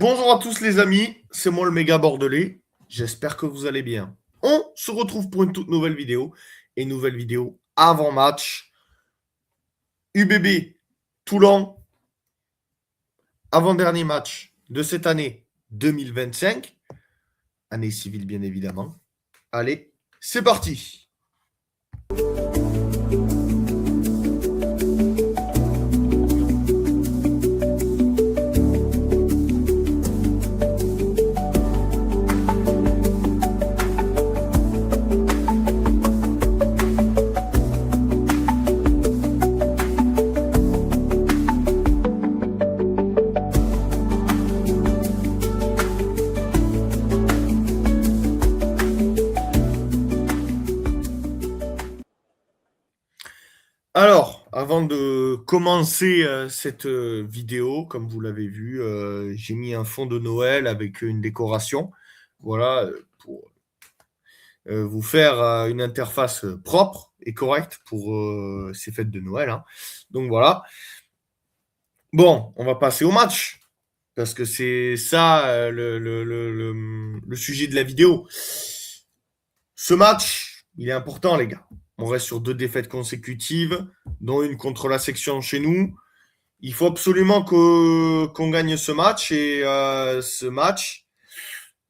Bonjour à tous les amis, c'est moi le méga bordelais, j'espère que vous allez bien. On se retrouve pour une toute nouvelle vidéo, et nouvelle vidéo avant match. UBB Toulon, avant-dernier match de cette année 2025, année civile bien évidemment. Allez, c'est parti. Alors, avant de commencer cette vidéo, comme vous l'avez vu, j'ai mis un fond de Noël avec une décoration. Voilà, pour vous faire une interface propre et correcte pour ces fêtes de Noël, hein. Donc voilà. Bon, on va passer au match, parce que c'est ça le sujet de la vidéo. Ce match, il est important, les gars. On reste sur 2 défaites consécutives, dont une contre la section chez nous. Il faut absolument qu'on gagne ce match. Et ce match,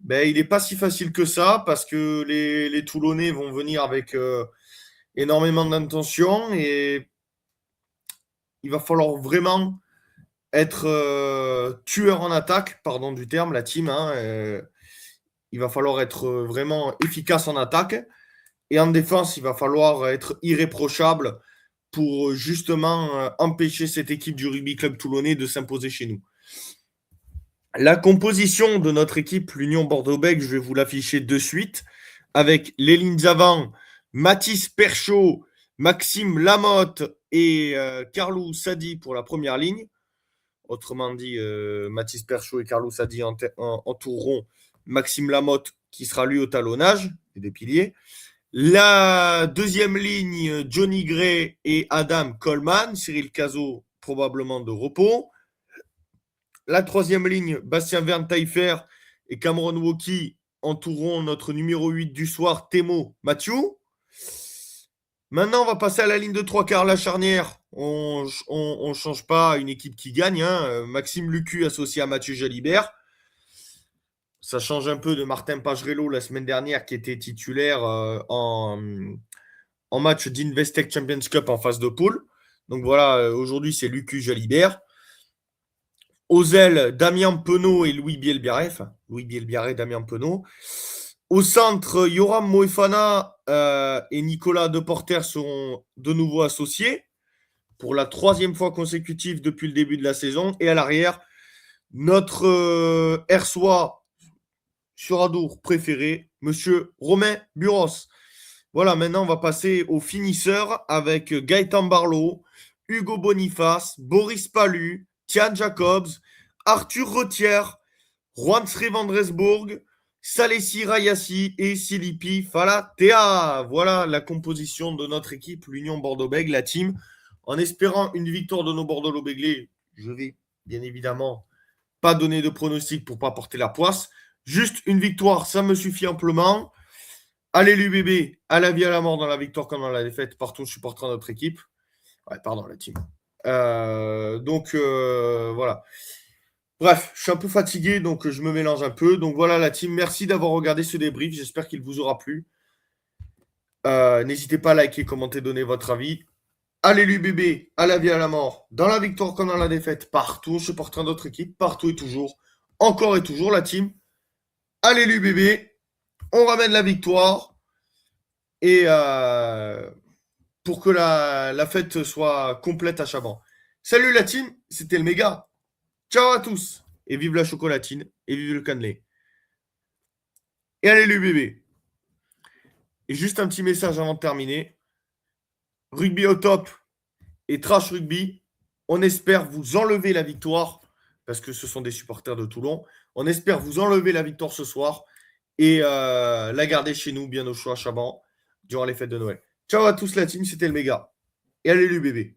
ben, il n'est pas si facile que ça, parce que les Toulonnais vont venir avec énormément d'intention. Et il va falloir vraiment être tueur en attaque, pardon du terme, la team. Hein, il va falloir être vraiment efficace en attaque. Et en défense, il va falloir être irréprochable pour justement empêcher cette équipe du Rugby Club Toulonnais de s'imposer chez nous. La composition de notre équipe, l'Union Bordeaux-Bègles, je vais vous l'afficher de suite, avec les lignes avant, Mathis Perchaud, Maxime Lamotte et Carlou Sadi pour la première ligne. Autrement dit, Mathis Perchaud et Carlou Sadi entoureront Maxime Lamotte, qui sera lui au talonnage, et des piliers. La deuxième ligne, Johnny Gray et Adam Coleman. Cyril Cazot, probablement de repos. La troisième ligne, Bastien Verne-Taillefer et Cameron Woki entoureront notre numéro 8 du soir, Thémo Mathieu. Maintenant, on va passer à la ligne de 3/4, la charnière. On ne change pas une équipe qui gagne, hein. Maxime Lucu associé à Mathieu Jalibert. Ça change un peu de Martin Pagerello la semaine dernière, qui était titulaire en match d'Investec Champions Cup en phase de poule. Donc voilà, aujourd'hui, c'est Lucu Jalibert. Aux ailes, Damien Penaud et Louis Bielbiarré. Enfin, Louis Bielbiarré, Damien Penaud. Au centre, Yoram Moefana et Nicolas Deporter seront de nouveau associés pour la 3e fois consécutive depuis le début de la saison. Et à l'arrière, notre Hersois Suradour préféré, monsieur Romain Buros. Voilà, maintenant on va passer aux finisseurs avec Gaëtan Barlow, Hugo Boniface, Boris Palu, Tian Jacobs, Arthur Retière, Juan Srevandresburg, Salessi Rayassi et Silipi Falatea. Voilà la composition de notre équipe, l'Union Bordeaux-Bègles, la team. En espérant une victoire de nos Bordeaux-Béglés, je vais bien évidemment pas donner de pronostic pour pas porter la poisse. Juste une victoire, ça me suffit amplement. Allez l'UBB, à la vie à la mort dans la victoire comme dans la défaite, partout supportera notre équipe. Ouais, pardon, la team. Voilà. Bref, je suis un peu fatigué, donc je me mélange un peu. Donc voilà la team, merci d'avoir regardé ce débrief, j'espère qu'il vous aura plu. N'hésitez pas à liker, commenter, donner votre avis. Allez l'UBB, à la vie à la mort, dans la victoire comme dans la défaite, partout, supportera notre équipe, partout et toujours. Encore et toujours la team. Allez l'UBB, on ramène la victoire. Et pour que la fête soit complète à Chaban. Salut la team, c'était le méga. Ciao à tous. Et vive la chocolatine. Et vive le cannelé. Et allez l'UBB. Et juste un petit message avant de terminer. Rugby au top et trash rugby. On espère vous enlever la victoire. Parce que ce sont des supporters de Toulon. On espère vous enlever la victoire ce soir. Et la garder chez nous bien au chaud à Chaban durant les fêtes de Noël. Ciao à tous la team, c'était le méga. Et allez l'UBB.